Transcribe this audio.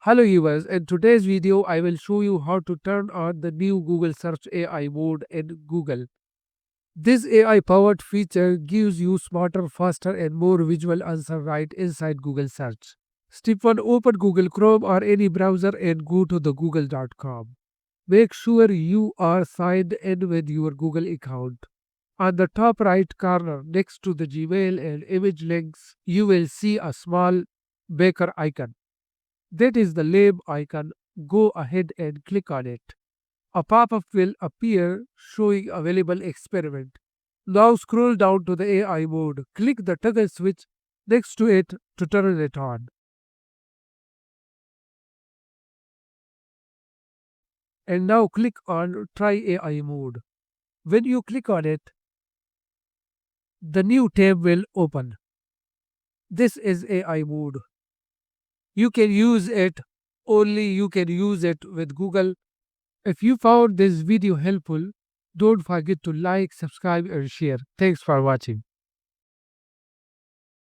Hello viewers, in today's video I will show you how to turn on the new Google Search AI mode in Google. This AI powered feature gives you smarter, faster and more visual answer right inside Google Search. Step 1. Open Google Chrome or any browser and go to the google.com. Make sure you are signed in with your Google account. On the top right corner next to the Gmail and image links, you will see a small baker icon. That is the lab icon. Go ahead and click on it. A pop-up will appear showing available experiment. Now scroll down to the AI mode. Click the toggle switch next to it to turn it on. And now click on Try AI mode. When you click on it, the new tab will open. This is AI mode. You can use it with Google. If you found this video helpful, don't forget to like, subscribe and share. Thanks for watching.